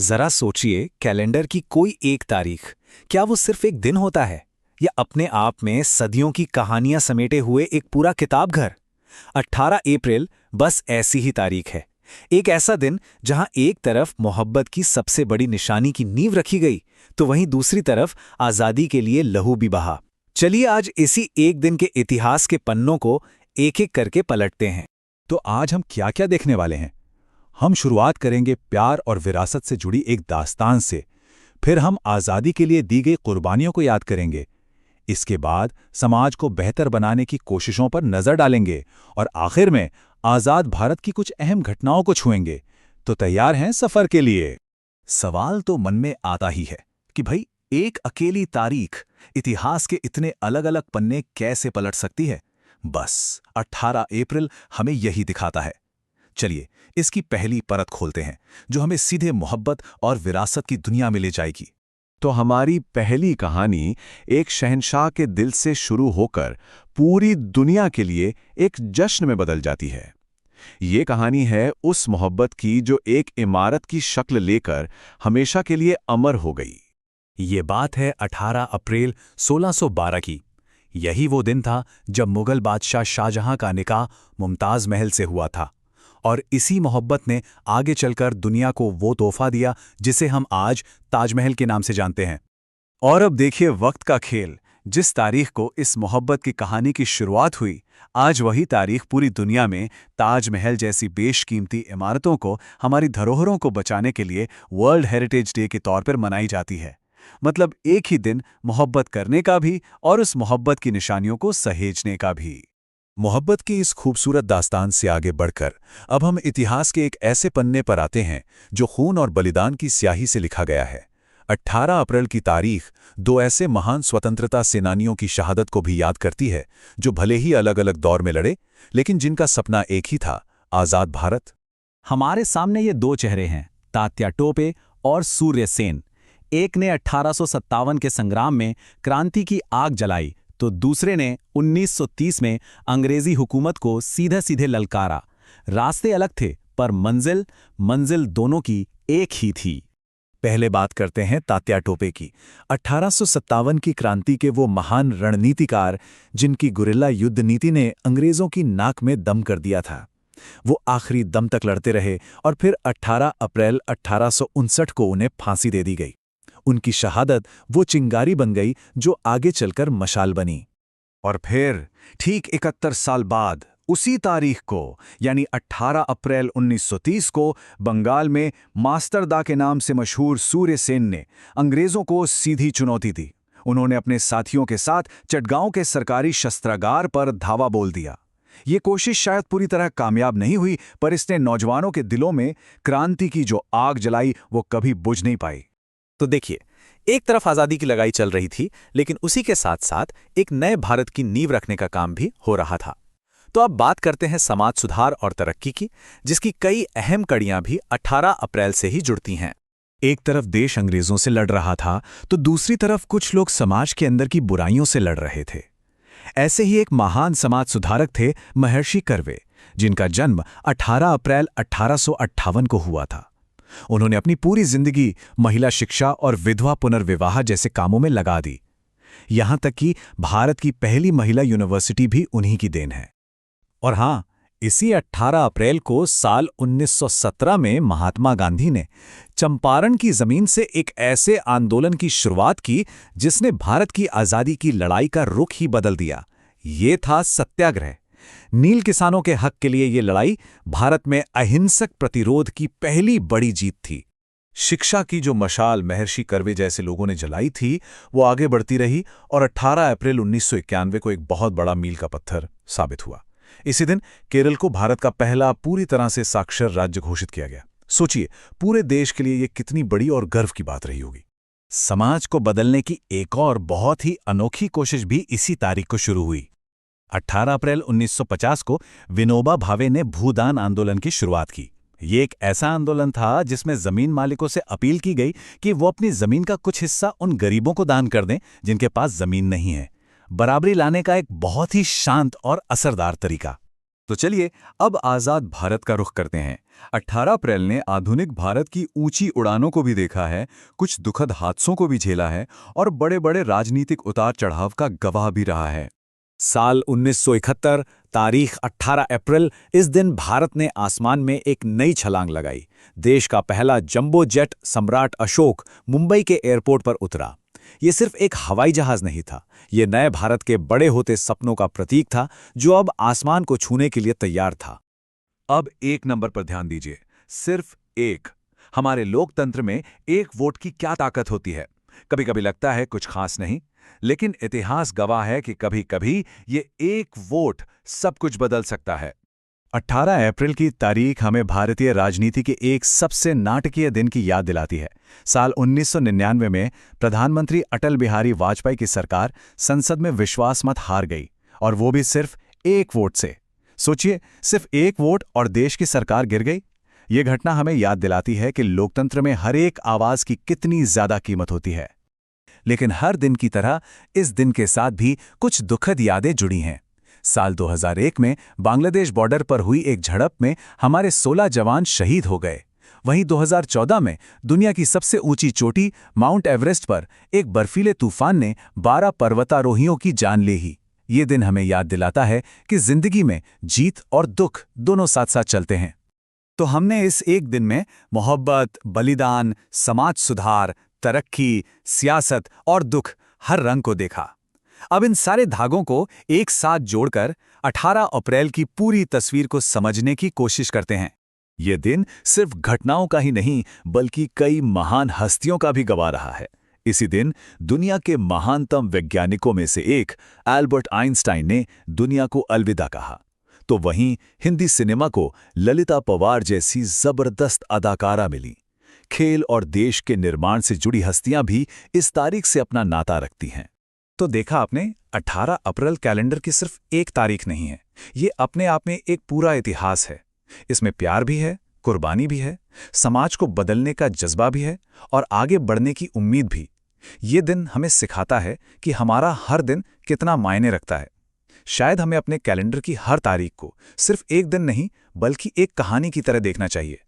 जरा सोचिए, कैलेंडर की कोई एक तारीख, क्या वो सिर्फ एक दिन होता है या अपने आप में सदियों की कहानियां समेटे हुए एक पूरा किताब घर। 18 अप्रैल बस ऐसी ही तारीख है। एक ऐसा दिन जहां एक तरफ मोहब्बत की सबसे बड़ी निशानी की नींव रखी गई, तो वहीं दूसरी तरफ आजादी के लिए लहू भी बहा। चलिए आज इसी एक दिन के इतिहास के पन्नों को एक एक करके पलटते हैं। तो आज हम क्या क्या देखने वाले हैं? हम शुरुआत करेंगे प्यार और विरासत से जुड़ी एक दास्तान से। फिर हम आज़ादी के लिए दी गई कुर्बानियों को याद करेंगे। इसके बाद समाज को बेहतर बनाने की कोशिशों पर नजर डालेंगे और आखिर में आज़ाद भारत की कुछ अहम घटनाओं को छुएंगे। तो तैयार हैं सफर के लिए? सवाल तो मन में आता ही है कि भाई, एक अकेली तारीख इतिहास के इतने अलग अलग पन्ने कैसे पलट सकती है। बस 18 अप्रैल हमें यही दिखाता है। चलिए इसकी पहली परत खोलते हैं, जो हमें सीधे मोहब्बत और विरासत की दुनिया में ले जाएगी। तो हमारी पहली कहानी एक शहंशाह के दिल से शुरू होकर पूरी दुनिया के लिए एक जश्न में बदल जाती है। ये कहानी है उस मोहब्बत की जो एक इमारत की शक्ल लेकर हमेशा के लिए अमर हो गई। ये बात है 18 अप्रैल 1612 की। यही वो दिन था जब मुगल बादशाह शाहजहां का निकाह मुमताज महल से हुआ था, और इसी मोहब्बत ने आगे चलकर दुनिया को वो तोहफा दिया जिसे हम आज ताजमहल के नाम से जानते हैं। और अब देखिए वक्त का खेल। जिस तारीख को इस मोहब्बत की कहानी की शुरुआत हुई, आज वही तारीख पूरी दुनिया में ताजमहल जैसी बेशकीमती इमारतों को, हमारी धरोहरों को बचाने के लिए वर्ल्ड हेरिटेज डे के तौर पर मनाई जाती है। मतलब एक ही दिन मोहब्बत करने का भी और उस मोहब्बत की निशानियों को सहेजने का भी। मोहब्बत की इस खूबसूरत दास्तान से आगे बढ़कर अब हम इतिहास के एक ऐसे पन्ने पर आते हैं जो खून और बलिदान की स्याही से लिखा गया है। 18 अप्रैल की तारीख दो ऐसे महान स्वतंत्रता सेनानियों की शहादत को भी याद करती है, जो भले ही अलग अलग दौर में लड़े, लेकिन जिनका सपना एक ही था, आज़ाद भारत। हमारे सामने ये दो चेहरे हैं, तात्या टोपे और सूर्य सेन। एक ने 1857 के संग्राम में क्रांति की आग जलाई, तो दूसरे ने 1930 में अंग्रेजी हुकूमत को सीधे सीधे ललकारा। रास्ते अलग थे, पर मंजिल दोनों की एक ही थी। पहले बात करते हैं तात्या टोपे की। 1857 की क्रांति के वो महान रणनीतिकार, जिनकी गुरिल्ला युद्ध नीति ने अंग्रेजों की नाक में दम कर दिया था। वो आखिरी दम तक लड़ते रहे और फिर 18 अप्रैल 1859 को उन्हें फांसी दे दी गई। उनकी शहादत वो चिंगारी बन गई जो आगे चलकर मशाल बनी। और फिर ठीक 71 साल बाद उसी तारीख को, यानी 18 अप्रैल 1930 को, बंगाल में मास्टरदा के नाम से मशहूर सूर्य सेन ने अंग्रेजों को सीधी चुनौती दी। उन्होंने अपने साथियों के साथ चटगांव के सरकारी शस्त्रागार पर धावा बोल दिया। ये कोशिश शायद पूरी तरह कामयाब नहीं हुई, पर इसने नौजवानों के दिलों में क्रांति की जो आग जलाई वो कभी बुझ नहीं पाई। तो देखिए, एक तरफ आजादी की लड़ाई चल रही थी, लेकिन उसी के साथ साथ एक नए भारत की नींव रखने का काम भी हो रहा था। तो अब बात करते हैं समाज सुधार और तरक्की की, जिसकी कई अहम कड़ियां भी 18 अप्रैल से ही जुड़ती हैं। एक तरफ देश अंग्रेजों से लड़ रहा था, तो दूसरी तरफ कुछ लोग समाज के अंदर की बुराइयों से लड़ रहे थे। ऐसे ही एक महान समाज सुधारक थे महर्षि कर्वे, जिनका जन्म 18 अप्रैल 1858 को हुआ था। उन्होंने अपनी पूरी जिंदगी महिला शिक्षा और विधवा पुनर्विवाह जैसे कामों में लगा दी। यहां तक कि भारत की पहली महिला यूनिवर्सिटी भी उन्हीं की देन है। और हां, इसी 18 अप्रैल को साल 1917 में महात्मा गांधी ने चंपारण की जमीन से एक ऐसे आंदोलन की शुरुआत की जिसने भारत की आजादी की लड़ाई का रुख ही बदल दिया। ये था सत्याग्रह। नील किसानों के हक के लिए ये लड़ाई भारत में अहिंसक प्रतिरोध की पहली बड़ी जीत थी। शिक्षा की जो मशाल महर्षि कर्वे जैसे लोगों ने जलाई थी, वो आगे बढ़ती रही और 18 अप्रैल 1991 को एक बहुत बड़ा मील का पत्थर साबित हुआ। इसी दिन केरल को भारत का पहला पूरी तरह से साक्षर राज्य घोषित किया गया। सोचिए, पूरे देश के लिए ये कितनी बड़ी और गर्व की बात रही होगी। समाज को बदलने की एक और बहुत ही अनोखी कोशिश भी इसी तारीख को शुरू हुई। 18 अप्रैल 1950 को विनोबा भावे ने भूदान आंदोलन की शुरुआत की। ये एक ऐसा आंदोलन था जिसमें जमीन मालिकों से अपील की गई कि वो अपनी जमीन का कुछ हिस्सा उन गरीबों को दान कर दें जिनके पास जमीन नहीं है। बराबरी लाने का एक बहुत ही शांत और असरदार तरीका। तो चलिए अब आज़ाद भारत का रुख करते हैं। 18 अप्रैल ने आधुनिक भारत की ऊंची उड़ानों को भी देखा है, कुछ दुखद हादसों को भी झेला है और बड़े-बड़े राजनीतिक उतार चढ़ाव का गवाह भी रहा है। साल 1971, तारीख 18 अप्रैल, इस दिन भारत ने आसमान में एक नई छलांग लगाई। देश का पहला जंबो जेट सम्राट अशोक मुंबई के एयरपोर्ट पर उतरा। ये सिर्फ एक हवाई जहाज नहीं था, ये नए भारत के बड़े होते सपनों का प्रतीक था, जो अब आसमान को छूने के लिए तैयार था। अब एक नंबर पर ध्यान दीजिए, सिर्फ एक। हमारे लोकतंत्र में एक वोट की क्या ताकत होती है। कभी कभी लगता है कुछ खास नहीं, लेकिन इतिहास गवाह है कि कभी कभी ये एक वोट सब कुछ बदल सकता है। 18 अप्रैल की तारीख हमें भारतीय राजनीति के एक सबसे नाटकीय दिन की याद दिलाती है। साल 1999 में प्रधानमंत्री अटल बिहारी वाजपेयी की सरकार संसद में विश्वास मत हार गई, और वो भी सिर्फ एक वोट से। सोचिए, सिर्फ एक वोट और देश की सरकार गिर गई। ये घटना हमें याद दिलाती है कि लोकतंत्र में हर एक आवाज की कितनी ज्यादा कीमत होती है। लेकिन हर दिन की तरह इस दिन के साथ भी कुछ दुखद यादें जुड़ी हैं। साल 2001 में बांग्लादेश बॉर्डर पर हुई एक झड़प में हमारे 16 जवान शहीद हो गए। वहीं 2014 में दुनिया की सबसे ऊंची चोटी माउंट एवरेस्ट पर एक बर्फीले तूफान ने 12 पर्वतारोहियों की जान ले ही। ये दिन हमें याद दिलाता है कि जिंदगी में जीत और दुख दोनों साथ साथ चलते हैं। तो हमने इस एक दिन में मोहब्बत, बलिदान, समाज सुधार, तरक्की, सियासत और दुख, हर रंग को देखा। अब इन सारे धागों को एक साथ जोड़कर 18 अप्रैल की पूरी तस्वीर को समझने की कोशिश करते हैं। ये दिन सिर्फ घटनाओं का ही नहीं, बल्कि कई महान हस्तियों का भी गवाह रहा है। इसी दिन दुनिया के महानतम वैज्ञानिकों में से एक एल्बर्ट आइंस्टाइन ने दुनिया को अलविदा कहा। तो वहीं हिंदी सिनेमा को ललिता पवार जैसी जबरदस्त अदाकारा मिली। खेल और देश के निर्माण से जुड़ी हस्तियां भी इस तारीख से अपना नाता रखती हैं। तो देखा आपने, 18 अप्रैल कैलेंडर की सिर्फ एक तारीख नहीं है, ये अपने आप में एक पूरा इतिहास है। इसमें प्यार भी है, कुर्बानी भी है, समाज को बदलने का जज्बा भी है और आगे बढ़ने की उम्मीद भी। ये दिन हमें सिखाता है कि हमारा हर दिन कितना मायने रखता है। शायद हमें अपने कैलेंडर की हर तारीख को सिर्फ एक दिन नहीं, बल्कि एक कहानी की तरह देखना चाहिए।